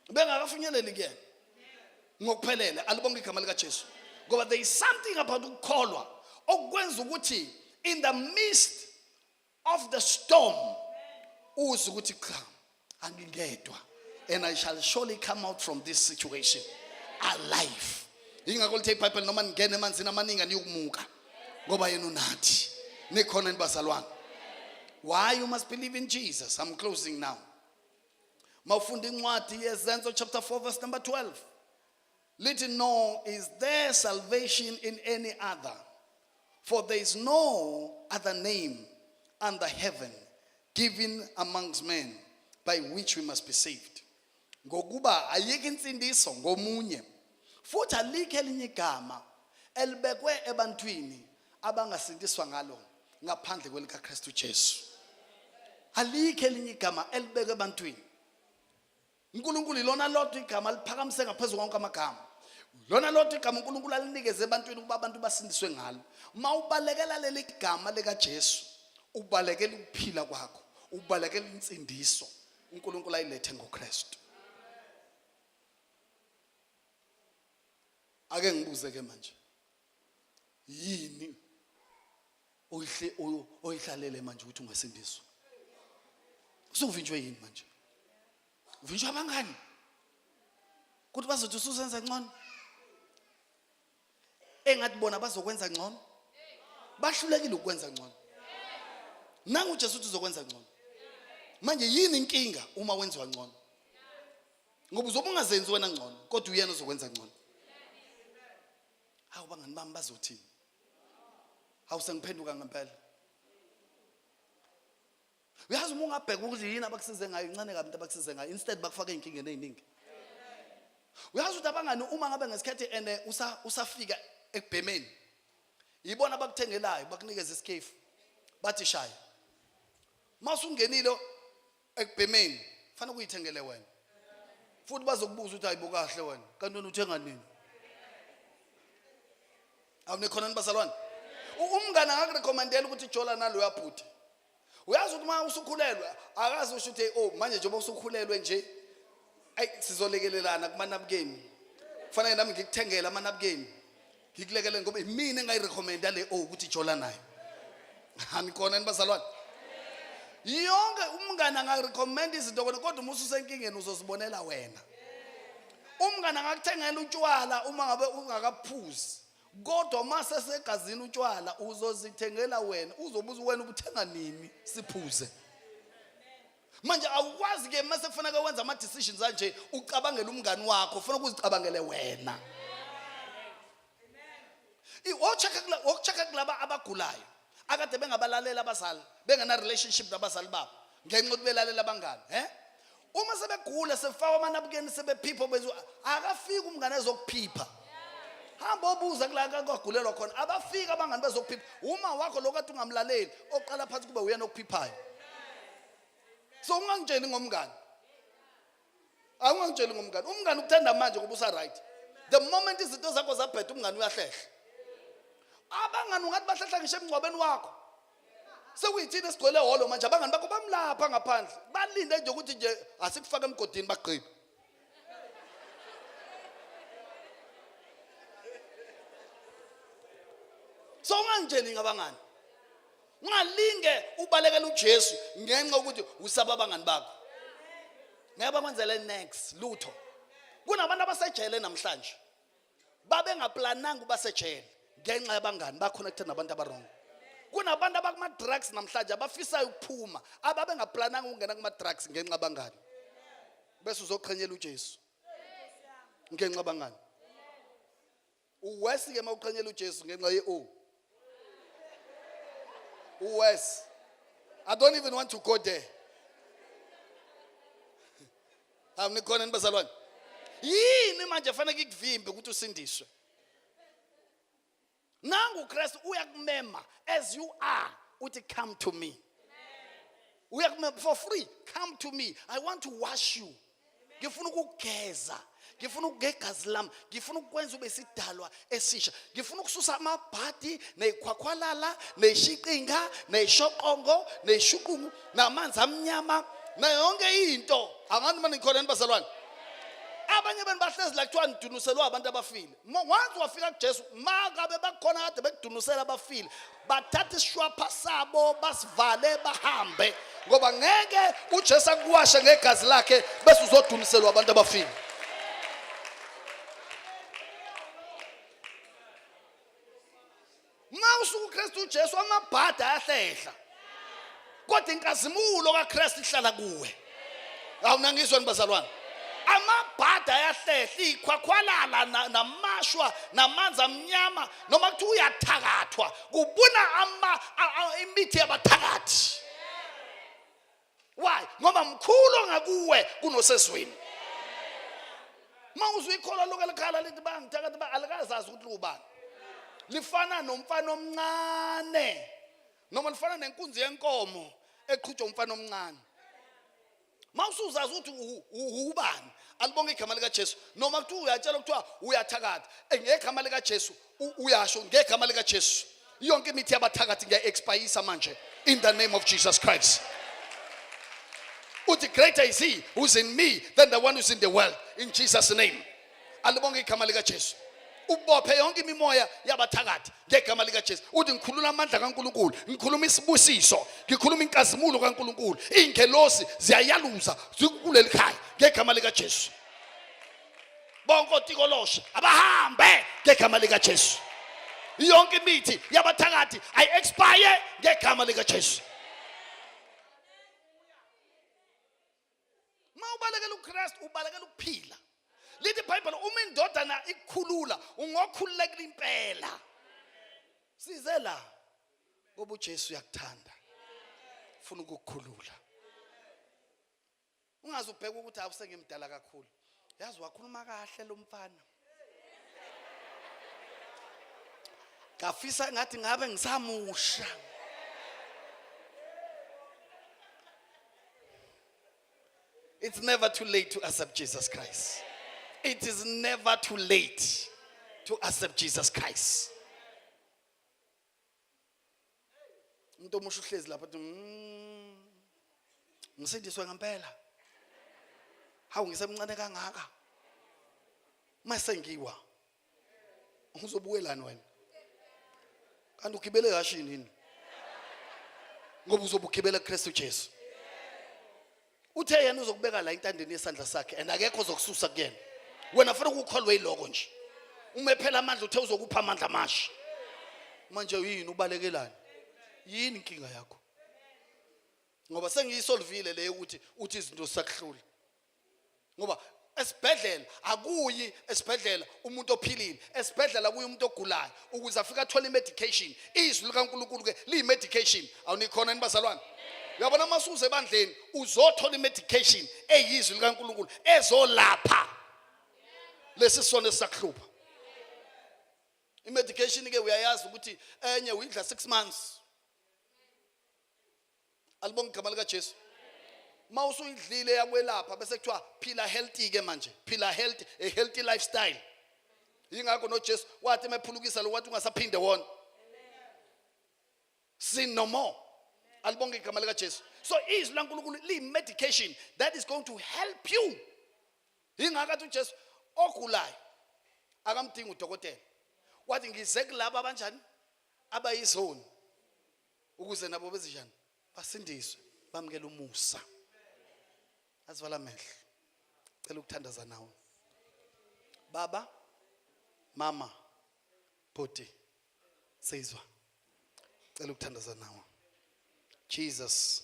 bengakafinyeleli kuyena ngokuphelele. Alibonge igama lika Jesu. Ngoba there is something about ukukholwa okwenza ukuthi in the midst of the storm uze ukuthi cha angingedwa, and I shall surely come out from this situation alive. Yingakho lithi iBhayibheli noma ngene emanzini amaningi aniyukumuka ngoba yena unathi. Nikhona nibazalwane? Why you must believe in Jesus. I'm closing now. Mawufunda incwadi yeZenzo chapter 4 verse number 12. Little no, is there salvation in any other? For there is no other name under heaven given amongst men by which we must be saved. Ngokuba ayike insindiso ngomunye, futhi alikho elinye igama elibekwe ebantwini abangasindiswa ngalo ngaphandle kwelika Kristu Jesu. Alikho elinye igama elibekwe ebantwini. uNkulunkulu ilona lodwa igama liphakamise ngaphezulu konke amagama. Lona lodwa igama uNkulunkulu alinikeze ebantwini ukuba abantu basindiswe ngalo. Mawubalekela leli gama lika Jesu, ubalekela ukuphila kwakho, ubalekela insindiso uNkulunkulu ayilethe ngoKristu. Ake ngibuze ke manje, yini oyihlalele manje ukuthi ungasindiswa? Usuvinjwe yini manje? Uvinjwa abangani ukuthi bazothi ususenza ngcono? Engathi bona bazokwenza ngcono, bahlulekile ukwenza ngcono. Nangu uJesu uthi uzokwenza ngcono. Manje yini inkinga uma wenziwa ngcono? Ngoba uzobe ungazenzi wena ngcono, kodwa uyena uzokwenza ngcono. Hawu bangani bami bazothini? Hawu sengiphenduka ngempela. Uyazi uma ungabheka ukuthi yini abakusize ngayo incane kabi into abakusize ngayo, instead bakufaka izinkingeni eziningi. Uyazi ukuthi abangani uma ngabe ngesikhathi ene usafika ekubhemeni, yibona abakuthengelayo, bakunikeza isikhefu, bathi shaya. Masungenile ekubhemeni fanele uyithengele wena, futhi bazokubuza ukuthi hayibo kahle wena kanti wena uthenga nini? Awunikhona nibazalwane? Umngane akakurecommendela ukuthi jola nalo uyabhuti. Uyazi ukuthi uma usukhulelwa akazi usho ukuthi oh manje njengoba usukhulelwe nje sizolekelelana kumanabukeni, kufanele nami ngikuthengele amanabukeni, ngikulekelele ngoba mina engayirecommenda le ukuthi jola nayo. Anikhona nibazalwane? Yonke umngane angarecommend izinto kodwa uma ususenkingeni uzozibonela wena. Umngane angakuthengela utshwala uma ngabe ungakaphuzi, kodwa uma sesegazini utshwala uzozithengela wena, uzobuza wena ubuthenga nini siphuze. Manje awukwazi ke mase kufanele wenza ama decisions kanje ucabangela umngane wakho, kufanele uzicabangele wena. Ocheka kulaba abagulayo akade bengabalalela abazali, bengena relationship nabazali babo ngenxa yokuthi belalela abangani, uma sebegula sefaka amanabukeni sebephipha bezwe akafika umngane ezokuphipha. Hamba obuza kulaka kwagulelwa khona abafika abangani bezokuphipha. Uma wakho lokade ungamlaleli oqala phansi kube uyena okuphiphayo. So ungangitsheli ngomngane, awungangitsheli ngomngane. Umngane ukuthanda manje ngoba usa right. The moment izinto zakho zabhetha umngane uyahlehla. Abangani ungathi bahlahla ngisho emngcwabeni wakho. Sekuyithini esigcwele holo manje abangani bakho bamlapha ngaphandle, balinde nje ukuthi nje asikufaka emgodini baqhibe. So ungangitsheli ngabangani, ungalinge ubalekela uJesu ngenxa ukuthi usaba abangani bakho. Ngeke bakwenzele next lutho. Kunabantu abasejele namhlanje babe ngaplananga ubasejele ngenxa yabangani baconnected nabantu abarong. Kunabantu abakuma drugs namhlanje abafisayo ukuphuma, ababe ngaplananga ukungena kuma drugs ngenxa yabangani. Bese uzoqhenyela uJesu ngenxa yabangani. Uwesi ke mawuqhenyela uJesu ngenxa ye Uwes. I don't even want to go there. Awunikhona nibazalwane? Yini manje fanele ngikuvimbe ukuthi usindiswe? Nangu uKristu uyakumema as you are, uthi come to me. Uyakumema for free, come to me. I want to wash you. Ngifuna ukugeza, ngifuna ukugegazi lami, ngifuna ukwenza ube sidalwa esisha. Ngifuna ukususa amabhadi nezikhwakhwalala, nezishiqinga, nezishoqongo, nezishuqungu, namanzi amnyama, na yonke into. Angani manje nikhona nibazalwane? Abanye bani bahlezi la kuthiwa nidunuselwa abantu abafile. Once wafika kuJesu makabe bakhona kade bekudunusela abafile, bathatha isishwapha sabo basivale bahambe, ngoba ngeke uJesu akuwashe ngegazi lakhe bese uzodunuselwa abantu abafile. Mawusuka uKristu uJesu amabhada ayahlehla, kodwa inkazimulo kaKristu ihlala kuwe. Awunangizwa nibazalwane? Amabhada ayahlehla, ikhwakhwalala namashwa namanzi amnyama, noma kuthi uyathakathwa kubuna imithi yabathakathi. Why? Ngoba mkhulu ongakuwe kunosezweni. Mawuzwe ikhola lokho lekhala lithi bangithakathi alikazazi ukuthi ubani. Lifana nomfana omncane, noma lifana nenkunzi yenkomo eqhutshwa umfana omncane. Mawusuzazi ukuthi ubani, alibonke igama lika Jesu. Noma kuthi uyatshela ukuthiwa uyathakatha ngegama lika Jesu, uyasho ngegama lika Jesu. yonke imithi yabathakathi ngiya-expayisa manje in the name of Jesus Christ. Uthi greater is he who's in me than the one who's in the world, in Jesus name. Alibonge igama lika Jesu. Ubophe yonke imimoya yabathakathi ngegama lika Jesu. Uthi ngikhulula amandla kaNkulunkulu, ngikhuluma isibusiso, ngikhuluma inkazimulo kaNkulunkulu. Ingelosi ziyayaluza zikuleli khaya ngegama lika Jesu. Bonke otikolosha abahambe ngegama lika Jesu. Yonke imithi yabathakathi ay-expire ngegama lika Jesu. Ma ubalekela uKristu ubalekela ukuphila. Lithi iBhayibheli uma indodana ikukhulula ungokhululeka impela. Size la ngoba uJesu uyakuthanda. Ufuna ukukukhulula. Ungaze ubheke ukuthi awusengimdala kakhulu. Yazi wakhuluma kahle lo mfana. Ngafisa ngathi ngabe ngisamusha. It's never too late to accept Jesus Christ. It is never too late to accept Jesus Christ. Umuntu omusha uhlezi lapha uthi ngisindiswe ngempela. Hawu ngisemncane kangaka. Mase ngiwa. Uzobuyelani wena? Kanti ugibele kashini yini? Ngoba uzobugibela kuKristu Jesu. Uthe yena uzokubeka la intandeni yesandla sakhe and akekho ozokususa kuyena. Wena ufuna ukukholwa iloko nje. Uma phela amandla uthe uzokupha amandla amasha. Manje yini ubalekelani? Yini inkinga yakho? Ngoba sengiyisolvile le ukuthi uthi izinto sakuhlula. Ngoba esibhedlela akuyi esibhedlela umuntu ophilile, esibhedlela kuyi umuntu ogulayo ukuze afike athola imedication. Izwi likaNkulunkulu ke liyi-medication. Awunikhona nibazalwane? Uyabona masuze ebandleni uzothola imedication eyizwi likaNkulunkulu ezolapha lesi sona esisakuhlupha. Imedication ke uyayazi ukuthi enye uyidla 6 months. Alibonga igama lika Jesu. Mawusu idlile yakwelapha bese kuthiwa phila healthy ke manje. Phila healthy, a healthy lifestyle. Yingakho no Jesu wathi emephulukisa lo wathi ungasaphinde wona. Sin no more. Alibonga igama lika Jesu. So izwi laNkulunkulu li medication that is going to help you. Yingakho uJesu ogulayo akamdinga udokotela. Wathi ngize kulabo abanjani abayizoni ukuze nabo bezijani basindiswe bamkele umusa. Asivala amehlo. Cela ukuthandaza nawe. Baba, mama, bhuti, sizwa. Cela ukuthandaza nawe. Jesus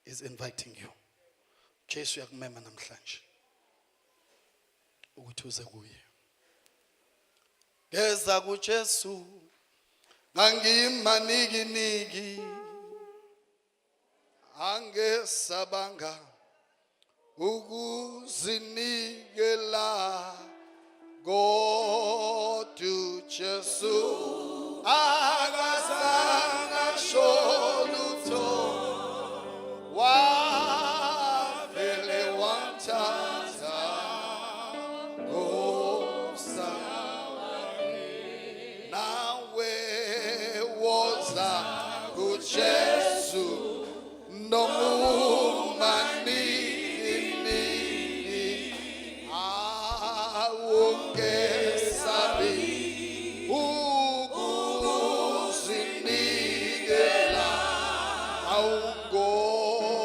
is inviting you. Jesu uyakumema namhlanje ukuthi uze kuye. Ngeza kuJesu ngangimaniki angesabanga ukuzinikela kodwa Jesu akazange sholutho wafele wamthatha ngomsawakhe nawe woza kuJesu nomumaniki awungesabi ukuzinikela awungobu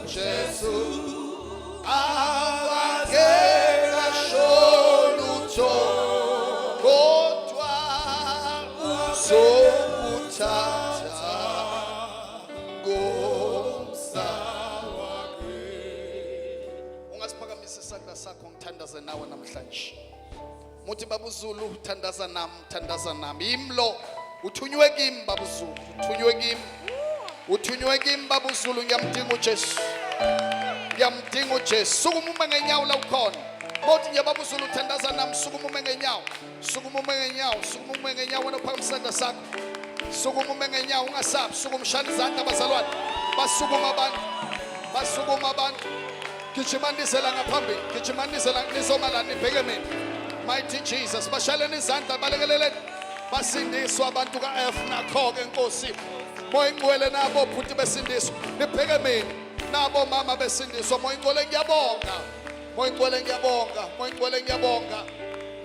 Jesu awakekasholutho kodwa uzokuthatha ungasiphakamise isandla sakho ngithandaze nawe namhlanje. Muthi Baba Zulu thandaza nami imlo uthunywe kimi Baba Zulu uthunywe kimi Baba Zulu ngiyamdinga uJesu sukuma ume ngenyawo la ukhona mothi nje Baba Zulu thandaza nami sukuma ume ngenyawo wena phakathi isandla sakho sukuma ume ngenyawo ungasabi sukuma shana izandla bazalwane basukuma abantu gijimanisela ngaphambili gijimanisela nizomalana nibheke mina mighty Jesus bashaleni izandla balekeleleni basindiswa abantu ka-F nakho-ke Nkosi. Moya ingcwele nabo futhi besindiswa. Nipheke mina nabo mama besindiswa. Moya ingcwele ngiyabonga. Moya ingcwele ngiyabonga. Moya ingcwele ngiyabonga.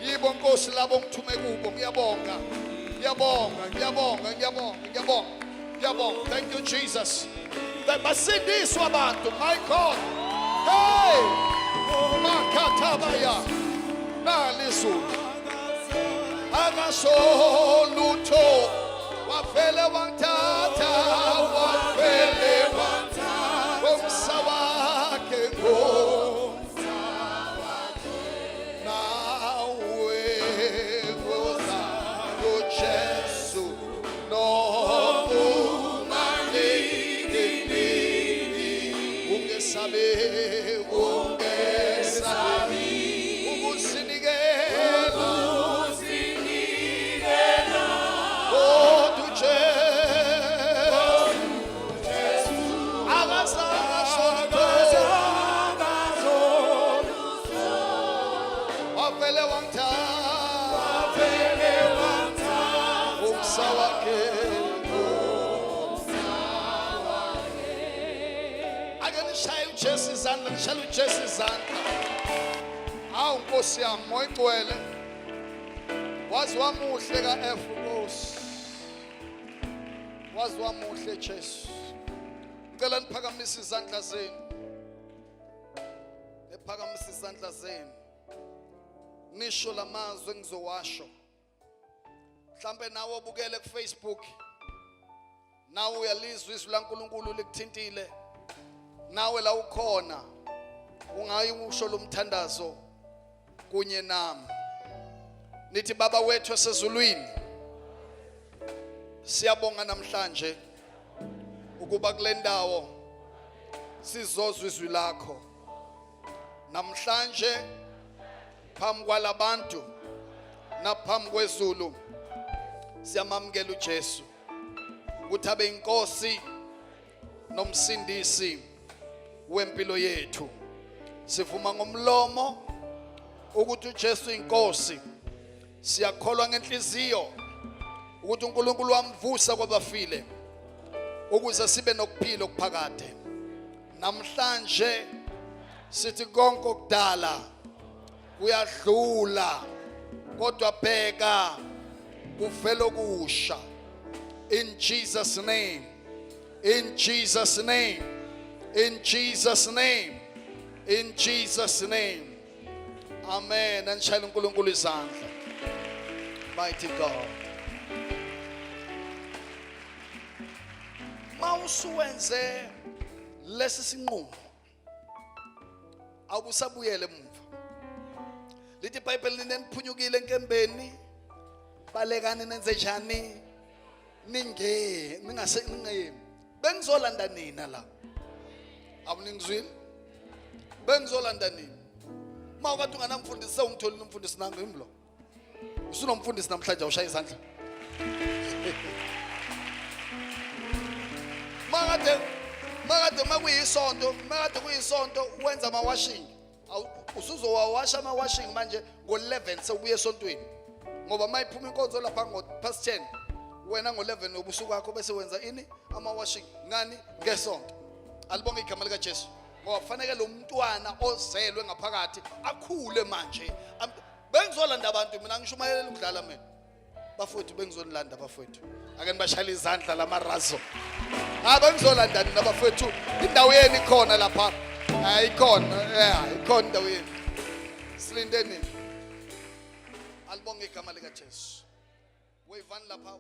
Yibo Nkosi labo ngithume kubo ngiyabonga. Ngiyabonga, ngiyabonga, ngiyabonga, ngiyabonga. Ngiyabonga. Thank you Jesus. Basindiswa abantu, my God. Hey! Makatabaya. Nalizulu. Akasolutho. Wafele wangithatha, wafele wangithatha. Umsawake nawe goza Jesu no unganiki ungesabe ukusinikela Shall we just izandla? Awu Nkosi yami moya ingcwele. Wazi wamuhle ka-F Nkosi. Wazi wamuhle Jesu. Ngicela niphakamise izandla zenu. Niphakamise izandla zenu. Nisho lamazwi engizowasho. Mhlambe nawe obukele ku Facebook. Nawe uyalizwa izwi laNkulunkulu likuthintile. Nawe la ukhona. Ungayusho lo mthandazo kunye nami. Nithi Baba wethu esezulwini. Siyabonga namhlanje ukuba kule ndawo sizozwa izwi lakho. Namhlanje phambi kwalabantu naphambi kweZulu siyamamukela uJesu ukuthi abe inkosi nomsindisi wempilo yethu. Sivuma ngomlomo ukuthi uJesu inkosi. Siyakholwa ngenhliziyo ukuthi uNkulunkulu wamvusa kwabafile ukuze sibe nokuphila okuphakade. Namhlanje sithi konke okudala kuyadlula kodwa bheka kuvela okusha. In Jesus name. In Jesus name. In Jesus name. In Jesus name. Amen. And shall uNkulunkulu izandla. Mighty God. Mawusuwenze lesi sinqumo. Awusabuyele emuva. Lithi iBhayibheli nineniphunyukile enkembeni. Balekani nenze njani? Ningase bengizolanda nina la. Awuningizwile? Bengizolanda nini? Mawukade unganamfundisi sewungitholile umfundisi nangu imlo. Usunomfundisi namhlanje awushaya izandla. Makade makuyisonto wenza ama washing. Usuzowawasha ama washing manje ngo11 sewubuye esontweni. Ngoba mayiphuma inkonzo lapha ngo10 wena ngo11 ubusuku wakho bese wenza ini ama washing ngani ngesonto. Alibonge igama lika Jesu. Ngoba kufanele lo mntwana ozelwe ngaphakathi akhule manje. Bengizolanda abantu mina ngishumayela ukudlala mina. Bafowethu bengizolanda bafowethu. Ake nibashayela izandla lamarazo. Bengizolanda nina bafowethu. Indawo yeni ikhona lapha. Ikhona indawo yeni. Silindeni. Alibonge igama lika Jesu. Wevani lapha